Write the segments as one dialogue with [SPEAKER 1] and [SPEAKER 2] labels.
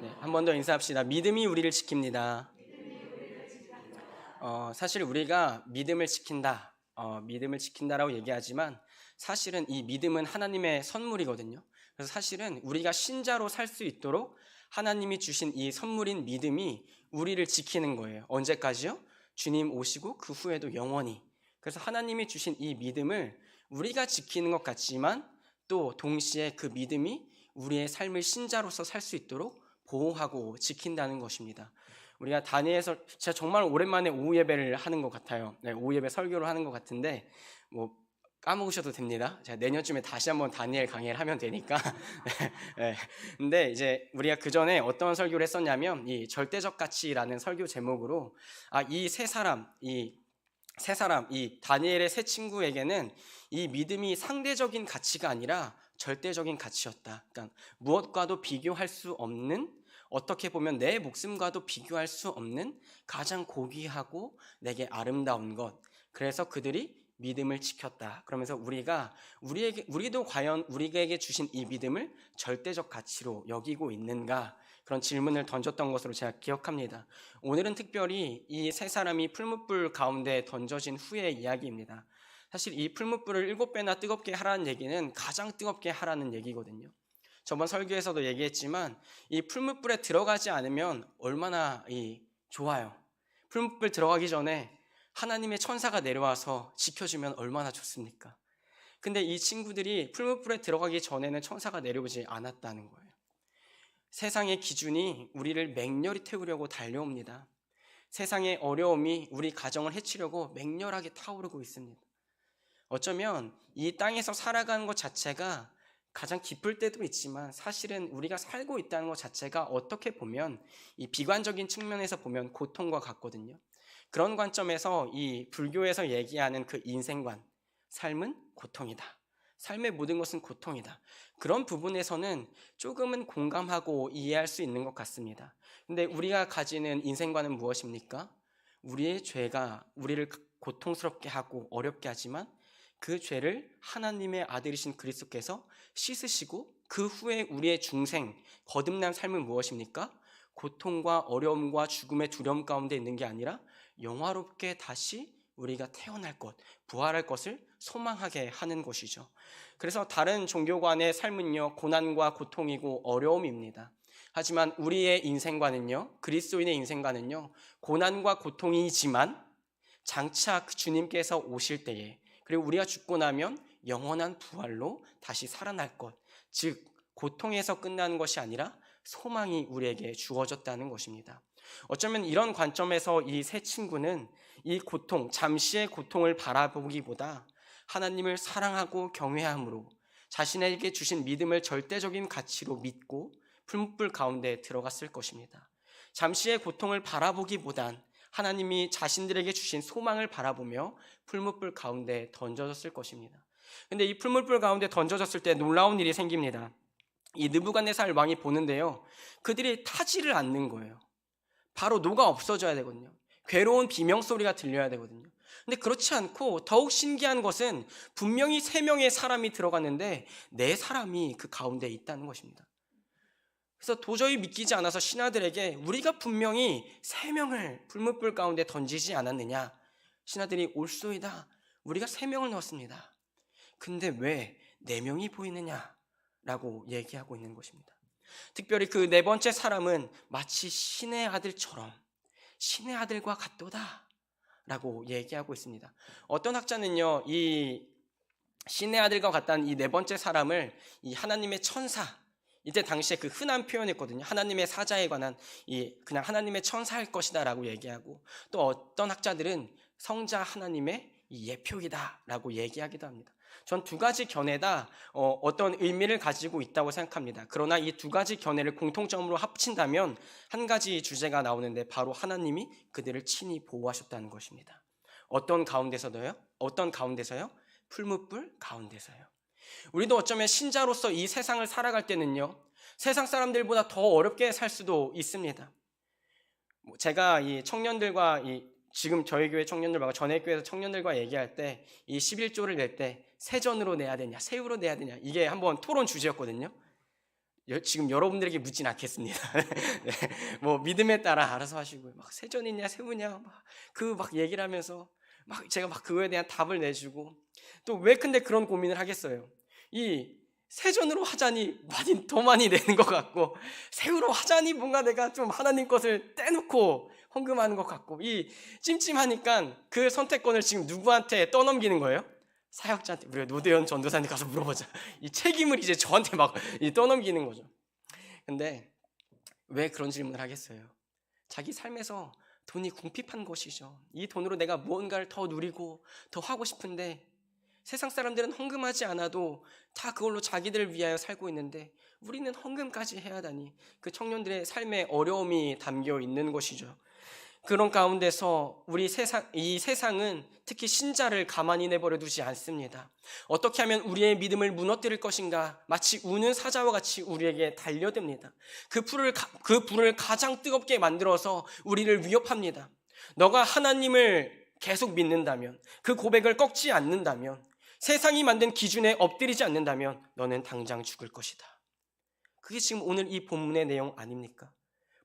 [SPEAKER 1] 네, 한 번 더 인사합시다. 믿음이 우리를 지킵니다. 사실 우리가 믿음을 지킨다, 믿음을 지킨다라고 얘기하지만 사실은 이 믿음은 하나님의 선물이거든요. 그래서 사실은 우리가 신자로 살 수 있도록 하나님이 주신 이 선물인 믿음이 우리를 지키는 거예요. 언제까지요? 주님 오시고 그 후에도 영원히. 그래서 하나님이 주신 이 믿음을 우리가 지키는 것 같지만 또 동시에 그 믿음이 우리의 삶을 신자로서 살 수 있도록 보호하고 지킨다는 것입니다. 우리가 다니엘서 제가 정말 오랜만에 오후 예배를 하는 것 같아요. 네, 오후 예배 설교를 하는 것 같은데 뭐 까먹으셔도 됩니다. 제가 내년쯤에 다시 한번 다니엘 강의를 하면 되니까. 네. 근데 이제 우리가 그 전에 어떤 설교를 했었냐면 이 절대적 가치라는 설교 제목으로 이 세 사람, 이 다니엘의 세 친구에게는 이 믿음이 상대적인 가치가 아니라 절대적인 가치였다. 그러니까 무엇과도 비교할 수 없는, 어떻게 보면 내 목숨과도 비교할 수 없는 가장 고귀하고 내게 아름다운 것. 그래서 그들이 믿음을 지켰다. 그러면서 우리도 과연 우리에게 주신 이 믿음을 절대적 가치로 여기고 있는가? 그런 질문을 던졌던 것으로 제가 기억합니다. 오늘은 특별히 이 세 사람이 풀무불 가운데 던져진 후의 이야기입니다. 사실 이 풀무불을 7배나 뜨겁게 하라는 얘기는 가장 뜨겁게 하라는 얘기거든요. 저번 설교에서도 얘기했지만 이 풀무불에 들어가지 않으면 얼마나 좋아요. 풀무불 들어가기 전에 하나님의 천사가 내려와서 지켜주면 얼마나 좋습니까? 근데 이 친구들이 풀무불에 들어가기 전에는 천사가 내려오지 않았다는 거예요. 세상의 기준이 우리를 맹렬히 태우려고 달려옵니다. 세상의 어려움이 우리 가정을 해치려고 맹렬하게 타오르고 있습니다. 어쩌면 이 땅에서 살아가는 것 자체가 가장 기쁠 때도 있지만 사실은 우리가 살고 있다는 것 자체가 어떻게 보면 이 비관적인 측면에서 보면 고통과 같거든요. 그런 관점에서 이 불교에서 얘기하는 그 인생관, 삶은 고통이다. 삶의 모든 것은 고통이다. 그런 부분에서는 조금은 공감하고 이해할 수 있는 것 같습니다. 근데 우리가 가지는 인생관은 무엇입니까? 우리의 죄가 우리를 고통스럽게 하고 어렵게 하지만 그 죄를 하나님의 아들이신 그리스도께서 씻으시고 그 후에 우리의 중생, 거듭난 삶은 무엇입니까? 고통과 어려움과 죽음의 두려움 가운데 있는 게 아니라 영화롭게 다시 우리가 태어날 것, 부활할 것을 소망하게 하는 것이죠. 그래서 다른 종교관의 삶은요, 고난과 고통이고 어려움입니다. 하지만 우리의 인생관은요, 그리스도인의 인생관은요, 고난과 고통이지만 장차 주님께서 오실 때에, 그리고 우리가 죽고 나면 영원한 부활로 다시 살아날 것, 즉 고통에서 끝나는 것이 아니라 소망이 우리에게 주어졌다는 것입니다. 어쩌면 이런 관점에서 이 세 친구는 이 고통, 잠시의 고통을 바라보기보다 하나님을 사랑하고 경외함으로 자신에게 주신 믿음을 절대적인 가치로 믿고 풀무불 가운데 들어갔을 것입니다. 잠시의 고통을 바라보기보단 하나님이 자신들에게 주신 소망을 바라보며 풀무불 가운데 던져졌을 것입니다. 근데 이 풀무불 가운데 던져졌을 때 놀라운 일이 생깁니다. 이 느부갓네살 왕이 보는데요, 그들이 타지를 않는 거예요. 바로 녹아 없어져야 되거든요. 괴로운 비명소리가 들려야 되거든요. 근데 그렇지 않고 더욱 신기한 것은 분명히 3명의 사람이 들어갔는데 4사람이 그 가운데 있다는 것입니다. 그래서 도저히 믿기지 않아서 신하들에게 우리가 분명히 3명을 풀무불 가운데 던지지 않았느냐? 신하들이 올소이다. 우리가 3명을 넣었습니다. 근데 왜 4명이 보이느냐? 라고 얘기하고 있는 것입니다. 특별히 그 4번째 사람은 마치 신의 아들처럼 신의 아들과 같도다 라고 얘기하고 있습니다. 어떤 학자는요, 이 신의 아들과 같다는 이 4번째 사람을 이 하나님의 천사, 이때 당시에 그 흔한 표현이었거든요. 하나님의 사자에 관한 그냥 하나님의 천사일 것이다 라고 얘기하고, 또 어떤 학자들은 성자 하나님의 예표이다 라고 얘기하기도 합니다. 전 2가지 견해다 어떤 의미를 가지고 있다고 생각합니다. 그러나 이 2가지 견해를 공통점으로 합친다면 한 가지 주제가 나오는데 바로 하나님이 그들을 친히 보호하셨다는 것입니다. 어떤 가운데서요? 풀무불 가운데서요. 우리도 어쩌면 신자로서 이 세상을 살아갈 때는요, 세상 사람들보다 더 어렵게 살 수도 있습니다. 제가 이 청년들과 지금 저희 교회 청년들 말고 전에 교회에서 청년들과 얘기할 때 이 11조를 낼 때 세전으로 내야 되냐, 세후로 내야 되냐, 이게 한번 토론 주제였거든요. 지금 여러분들에게 묻진 않겠습니다. 네, 뭐 믿음에 따라 알아서 하시고요. 막 세전이냐 세우냐 막 얘기를 하면서 막 제가 막 그거에 대한 답을 내주고 또 왜 근데 그런 고민을 하겠어요. 이 세전으로 하자니 더 많이 내는 것 같고 세우로 하자니 뭔가 내가 좀 하나님 것을 떼놓고 헌금하는 것 같고 이 찜찜하니까 그 선택권을 지금 누구한테 떠넘기는 거예요? 사역자한테. 우리가 노대현 전도사님 가서 물어보자. 이 책임을 이제 저한테 막 떠넘기는 거죠. 근데 왜 그런 질문을 하겠어요? 자기 삶에서 돈이 궁핍한 것이죠. 이 돈으로 내가 무언가를 더 누리고 더 하고 싶은데 세상 사람들은 헌금하지 않아도 다 그걸로 자기들을 위하여 살고 있는데 우리는 헌금까지 해야 하다니 그 청년들의 삶에 어려움이 담겨 있는 것이죠. 그런 가운데서 이 세상은 특히 신자를 가만히 내버려 두지 않습니다. 어떻게 하면 우리의 믿음을 무너뜨릴 것인가 마치 우는 사자와 같이 우리에게 달려듭니다. 그 불을 가장 뜨겁게 만들어서 우리를 위협합니다. 너가 하나님을 계속 믿는다면, 그 고백을 꺾지 않는다면, 세상이 만든 기준에 엎드리지 않는다면 너는 당장 죽을 것이다. 그게 지금 오늘 이 본문의 내용 아닙니까?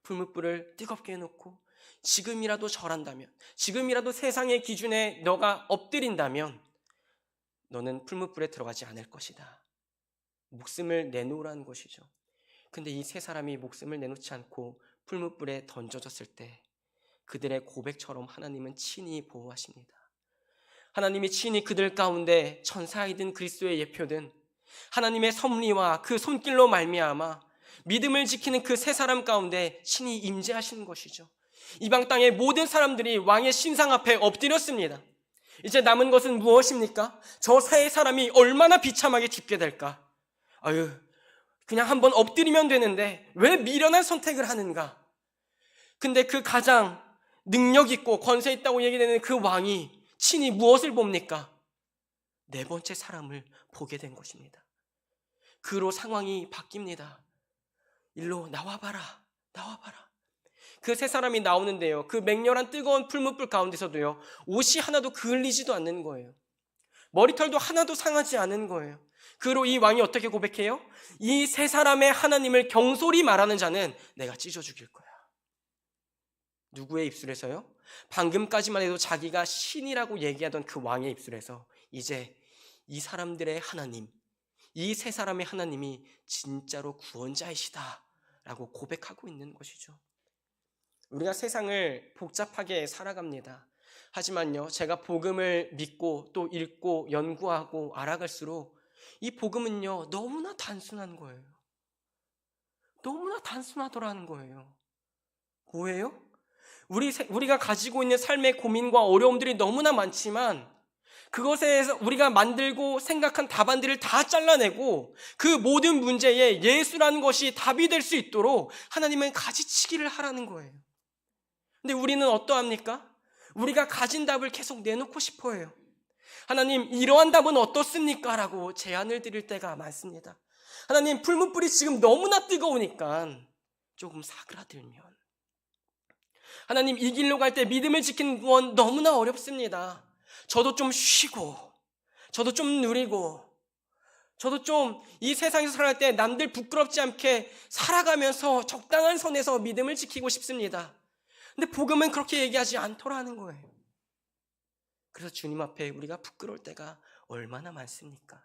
[SPEAKER 1] 풀무불을 뜨겁게 해놓고 지금이라도 절한다면, 지금이라도 세상의 기준에 너가 엎드린다면 너는 풀무불에 들어가지 않을 것이다. 목숨을 내놓으라는 것이죠. 근데 이 세 사람이 목숨을 내놓지 않고 풀무불에 던져졌을 때 그들의 고백처럼 하나님은 친히 보호하십니다. 하나님이 친히 그들 가운데 천사이든 그리스도의 예표든 하나님의 섭리와 그 손길로 말미암아 믿음을 지키는 그 세 사람 가운데 친히 임재하시는 것이죠. 이방 땅의 모든 사람들이 왕의 신상 앞에 엎드렸습니다. 이제 남은 것은 무엇입니까? 저 세 사람이 얼마나 비참하게 죽게 될까? 그냥 한번 엎드리면 되는데 왜 미련한 선택을 하는가? 근데 그 가장 능력 있고 권세 있다고 얘기되는 그 왕이 친히 무엇을 봅니까? 네 번째 사람을 보게 된 것입니다. 그로 상황이 바뀝니다. 일로 나와봐라. 그 세 사람이 나오는데요, 그 맹렬한 뜨거운 풀무불 가운데서도요, 옷이 하나도 그을리지도 않는 거예요. 머리털도 하나도 상하지 않은 거예요. 그로 이 왕이 어떻게 고백해요? 이 세 사람의 하나님을 경솔히 말하는 자는 내가 찢어 죽일 거야. 누구의 입술에서요? 방금까지만 해도 자기가 신이라고 얘기하던 그 왕의 입술에서 이제 이 사람들의 하나님, 이 세 사람의 하나님이 진짜로 구원자이시다 라고 고백하고 있는 것이죠. 우리가 세상을 복잡하게 살아갑니다. 하지만요, 제가 복음을 믿고 또 읽고 연구하고 알아갈수록 이 복음은요, 너무나 단순한 거예요. 너무나 단순하더라는 거예요. 뭐예요? 우리가 가지고 있는 삶의 고민과 어려움들이 너무나 많지만 그것에서 우리가 만들고 생각한 답안들을 다 잘라내고 그 모든 문제에 예수라는 것이 답이 될 수 있도록 하나님은 가지치기를 하라는 거예요. 근데 우리는 어떠합니까? 우리가 가진 답을 계속 내놓고 싶어 해요. 하나님, 이러한 답은 어떻습니까? 라고 제안을 드릴 때가 많습니다. 하나님, 풀무불이 지금 너무나 뜨거우니까 조금 사그라들면. 하나님, 이 길로 갈 때 믿음을 지키는 건 너무나 어렵습니다. 저도 좀 쉬고, 저도 좀 누리고, 저도 좀 이 세상에서 살아갈 때 남들 부끄럽지 않게 살아가면서 적당한 선에서 믿음을 지키고 싶습니다. 근데 복음은 그렇게 얘기하지 않더라는 거예요. 그래서 주님 앞에 우리가 부끄러울 때가 얼마나 많습니까?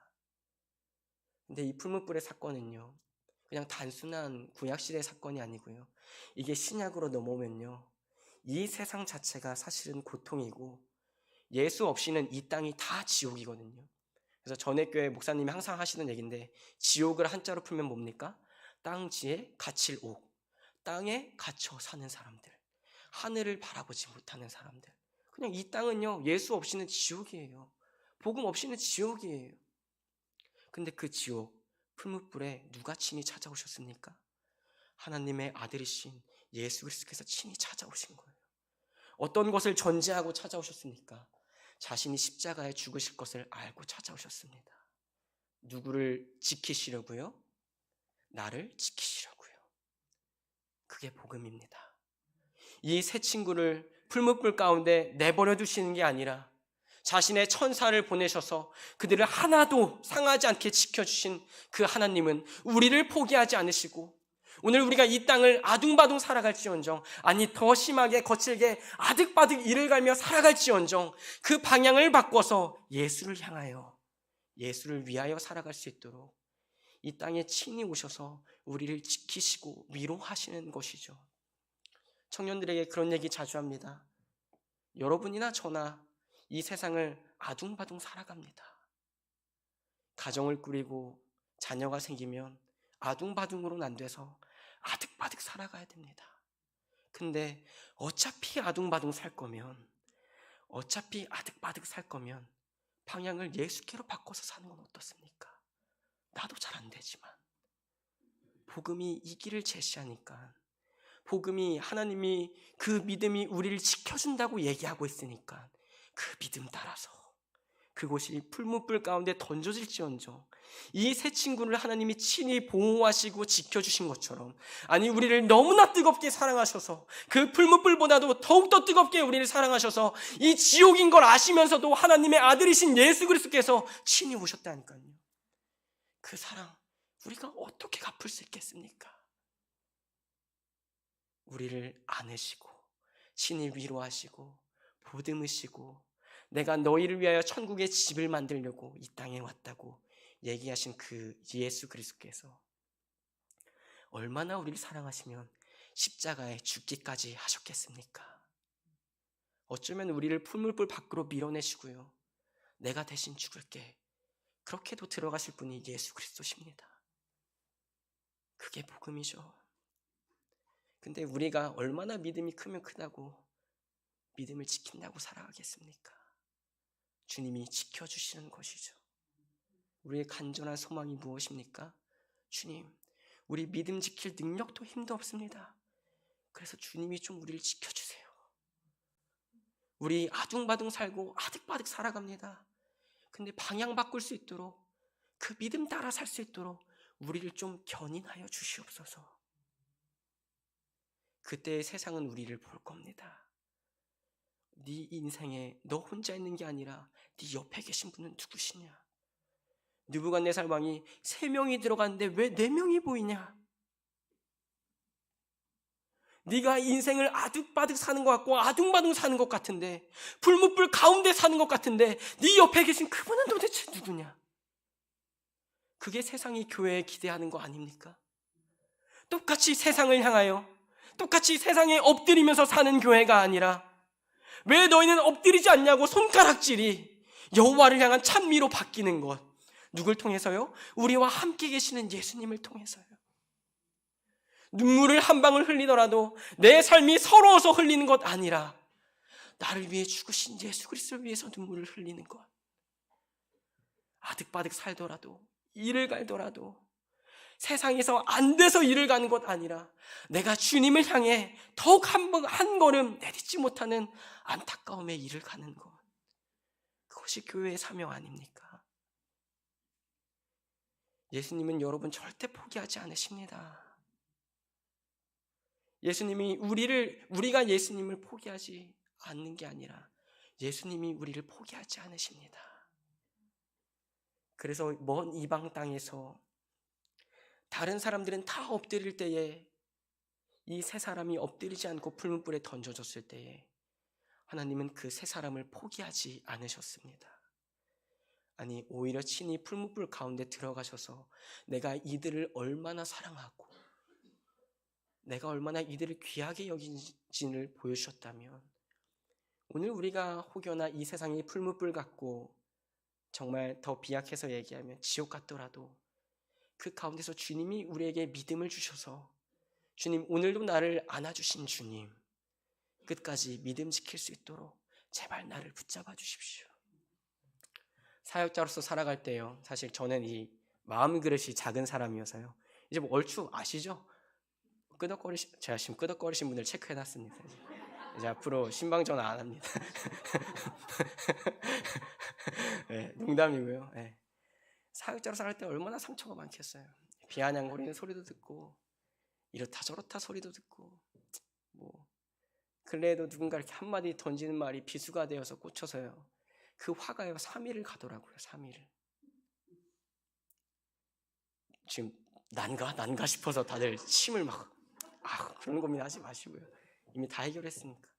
[SPEAKER 1] 근데 이 풀무불의 사건은요, 그냥 단순한 구약시대의 사건이 아니고요, 이게 신약으로 넘어오면요, 이 세상 자체가 사실은 고통이고 예수 없이는 이 땅이 다 지옥이거든요. 그래서 전해교회 목사님이 항상 하시는 얘기인데, 지옥을 한자로 풀면 뭡니까? 땅지에 갇힐 옥, 땅에 갇혀 사는 사람들, 하늘을 바라보지 못하는 사람들. 그냥 이 땅은요, 예수 없이는 지옥이에요. 복음 없이는 지옥이에요. 근데 그 지옥, 풀무불에 누가 친히 찾아오셨습니까? 하나님의 아들이신 예수 그리스도께서 친히 찾아오신 거예요. 어떤 것을 전제하고 찾아오셨습니까? 자신이 십자가에 죽으실 것을 알고 찾아오셨습니다. 누구를 지키시려고요? 나를 지키시려고요. 그게 복음입니다. 이 세 친구를 풀무불 가운데 내버려 두시는 게 아니라 자신의 천사를 보내셔서 그들을 하나도 상하지 않게 지켜주신 그 하나님은 우리를 포기하지 않으시고 오늘 우리가 이 땅을 아둥바둥 살아갈지언정, 아니 더 심하게 거칠게 아득바득 이를 갈며 살아갈지언정 그 방향을 바꿔서 예수를 향하여, 예수를 위하여 살아갈 수 있도록 이 땅에 친히 오셔서 우리를 지키시고 위로하시는 것이죠. 청년들에게 그런 얘기 자주 합니다. 여러분이나 저나 이 세상을 아둥바둥 살아갑니다. 가정을 꾸리고 자녀가 생기면 아둥바둥으로는 안 돼서 아득바득 살아가야 됩니다. 근데 어차피 아둥바둥 살 거면, 어차피 아득바득 살 거면 방향을 예수께로 바꿔서 사는 건 어떻습니까? 나도 잘 안 되지만 복음이 이 길을 제시하니까, 복음이 하나님이 그 믿음이 우리를 지켜준다고 얘기하고 있으니까 그 믿음 따라서 그곳이 풀무불 가운데 던져질지언정 이 세 친구를 하나님이 친히 보호하시고 지켜주신 것처럼, 아니 우리를 너무나 뜨겁게 사랑하셔서 그 풀무불보다도 더욱더 뜨겁게 우리를 사랑하셔서 이 지옥인 걸 아시면서도 하나님의 아들이신 예수 그리스도께서 친히 오셨다니까요. 그 사랑 우리가 어떻게 갚을 수 있겠습니까? 우리를 안으시고 친히 위로하시고 보듬으시고 내가 너희를 위하여 천국의 집을 만들려고 이 땅에 왔다고 얘기하신 그 예수 그리스도께서 얼마나 우리를 사랑하시면 십자가에 죽기까지 하셨겠습니까? 어쩌면 우리를 풀물불 밖으로 밀어내시고요, 내가 대신 죽을게, 그렇게도 들어가실 분이 예수 그리스도십니다. 그게 복음이죠. 근데 우리가 얼마나 믿음이 크면 크다고 믿음을 지킨다고 살아가겠습니까? 주님이 지켜주시는 것이죠. 우리의 간절한 소망이 무엇입니까? 주님, 우리 믿음 지킬 능력도 힘도 없습니다. 그래서 주님이 좀 우리를 지켜주세요. 우리 아둥바둥 살고 아득바득 살아갑니다. 근데 방향 바꿀 수 있도록, 그 믿음 따라 살 수 있도록 우리를 좀 견인하여 주시옵소서. 그때 세상은 우리를 볼 겁니다. 네 인생에 너 혼자 있는 게 아니라 네 옆에 계신 분은 누구시냐? 느부갓네살 왕이 3명이 들어갔는데 왜 4명이 보이냐? 네가 인생을 아득바득 사는 것 같고 아둥바둥 사는 것 같은데, 불무불 가운데 사는 것 같은데 네 옆에 계신 그분은 도대체 누구냐? 그게 세상이 교회에 기대하는 거 아닙니까? 똑같이 세상을 향하여, 똑같이 세상에 엎드리면서 사는 교회가 아니라 왜 너희는 엎드리지 않냐고 손가락질이 여호와를 향한 찬미로 바뀌는 것, 누굴 통해서요? 우리와 함께 계시는 예수님을 통해서요. 눈물을 한 방울 흘리더라도 내 삶이 서러워서 흘리는 것 아니라 나를 위해 죽으신 예수 그리스도를 위해서 눈물을 흘리는 것. 아득바득 살더라도, 일을 갈더라도 세상에서 안 돼서 일을 가는 것 아니라 내가 주님을 향해 더욱 한 걸음 내딛지 못하는 안타까움의 일을 가는 것. 그것이 교회의 사명 아닙니까? 예수님은 여러분 절대 포기하지 않으십니다. 예수님이 우리가 예수님을 포기하지 않는 게 아니라 예수님이 우리를 포기하지 않으십니다. 그래서 먼 이방 땅에서 다른 사람들은 다 엎드릴 때에 이 세 사람이 엎드리지 않고 풀무불에 던져졌을 때에 하나님은 그 세 사람을 포기하지 않으셨습니다. 아니 오히려 친히 풀무불 가운데 들어가셔서 내가 이들을 얼마나 사랑하고 내가 얼마나 이들을 귀하게 여긴지를 보여주셨다면, 오늘 우리가 혹여나 이 세상이 풀무불 같고 정말 더 비약해서 얘기하면 지옥 같더라도 그 가운데서 주님이 우리에게 믿음을 주셔서, 주님 오늘도 나를 안아주신 주님, 끝까지 믿음 지킬 수 있도록 제발 나를 붙잡아 주십시오. 사역자로서 살아갈 때요, 사실 저는 이 마음 그릇이 작은 사람이어서요, 이제 뭐 얼추 아시죠? 제가 지금 끄덕거리신 분들 체크해놨습니다. 이제 앞으로 신방 전화 안 합니다. 네, 농담이고요. 네. 사역자로 살아갈 때 얼마나 상처가 많겠어요. 비아냥거리는 소리도 듣고 이렇다 저렇다 소리도 듣고, 뭐 근래에도 누군가 이렇게 한마디 던지는 말이 비수가 되어서 꽂혀서요, 그 화가요 3일을 가더라고요. 3일을. 지금 난가 싶어서 다들 침을 막 그런 고민하지 마시고요. 이미 다 해결했으니까.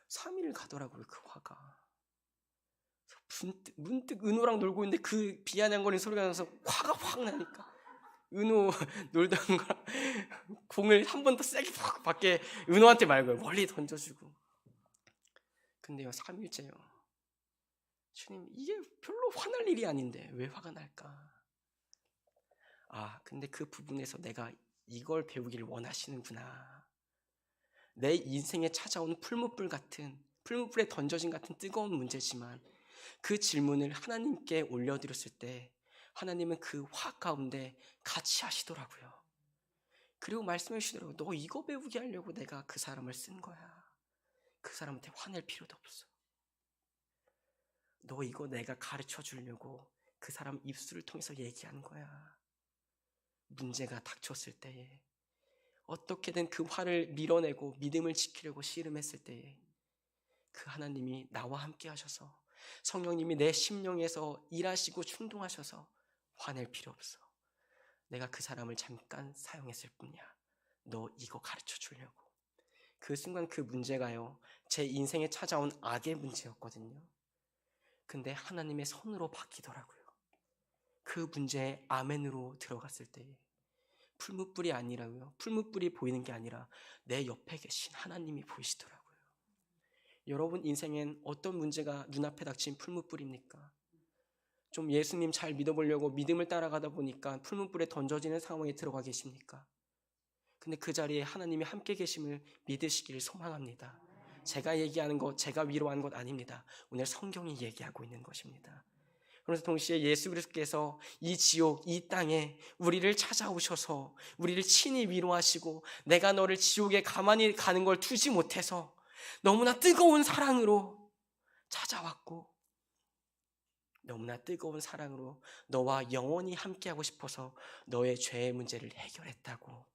[SPEAKER 1] 3일을 가더라고요. 그 화가. 문득 은호랑 놀고 있는데 그 비아냥거리는 소리가 나서 화가 확 나니까 은호 놀던 거랑 공을 한 번 더 세게 확 밖에 은호한테 말고요. 멀리 던져주고. 근데요 3일째요. 주님 이게 별로 화날 일이 아닌데 왜 화가 날까? 근데 그 부분에서 내가 이걸 배우기를 원하시는구나. 내 인생에 찾아온 풀무불에 던져진 같은 뜨거운 문제지만 그 질문을 하나님께 올려드렸을 때 하나님은 그 화 가운데 같이 하시더라고요. 그리고 말씀해 주시더라고요. 너 이거 배우게 하려고 내가 그 사람을 쓴 거야. 그 사람한테 화낼 필요도 없어. 너 이거 내가 가르쳐 주려고 그 사람 입술을 통해서 얘기한 거야. 문제가 닥쳤을 때에 어떻게든 그 화를 밀어내고 믿음을 지키려고 씨름했을 때에 그 하나님이 나와 함께 하셔서 성령님이 내 심령에서 일하시고 충동하셔서 화낼 필요 없어. 내가 그 사람을 잠깐 사용했을 뿐이야. 너 이거 가르쳐 주려고. 그 순간 그 문제가요 제 인생에 찾아온 악의 문제였거든요. 근데 하나님의 손으로 바뀌더라고요. 그 문제에 아멘으로 들어갔을 때에 풀무불이 아니라고요. 풀무불이 보이는 게 아니라 내 옆에 계신 하나님이 보이시더라고요. 여러분 인생엔 어떤 문제가 눈앞에 닥친 풀무불입니까? 좀 예수님 잘 믿어보려고 믿음을 따라가다 보니까 풀무불에 던져지는 상황에 들어가 계십니까? 근데 그 자리에 하나님이 함께 계심을 믿으시기를 소망합니다. 제가 얘기하는 것, 제가 위로하는 것 아닙니다. 오늘 성경이 얘기하고 있는 것입니다. 그래서 동시에 예수 그리스도께서 이 지옥, 이 땅에 우리를 찾아오셔서 우리를 친히 위로하시고 내가 너를 지옥에 가만히 가는 걸 두지 못해서 너무나 뜨거운 사랑으로 찾아왔고 너무나 뜨거운 사랑으로 너와 영원히 함께하고 싶어서 너의 죄의 문제를 해결했다고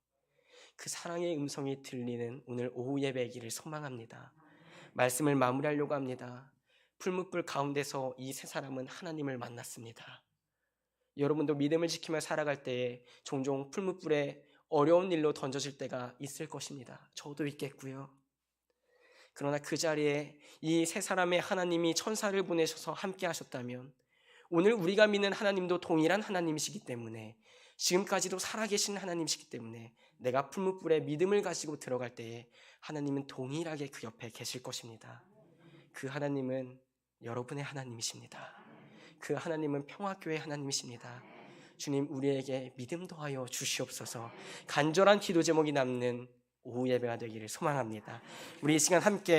[SPEAKER 1] 그 사랑의 음성이 들리는 오늘 오후 예배이기를 소망합니다. 말씀을 마무리하려고 합니다. 풀무불 가운데서 이 세 사람은 하나님을 만났습니다. 여러분도 믿음을 지키며 살아갈 때에 종종 풀무불에 어려운 일로 던져질 때가 있을 것입니다. 저도 있겠고요. 그러나 그 자리에 이 세 사람의 하나님이 천사를 보내셔서 함께 하셨다면 오늘 우리가 믿는 하나님도 동일한 하나님이시기 때문에 지금까지도 살아계신 하나님이시기 때문에 내가 풀무불에 믿음을 가지고 들어갈 때에 하나님은 동일하게 그 옆에 계실 것입니다. 그 하나님은 여러분의 하나님이십니다. 그 하나님은 평화교회 하나님이십니다. 주님 우리에게 믿음 더하여 주시옵소서. 간절한 기도 제목이 남는 오후 예배가 되기를 소망합니다. 우리 이 시간 함께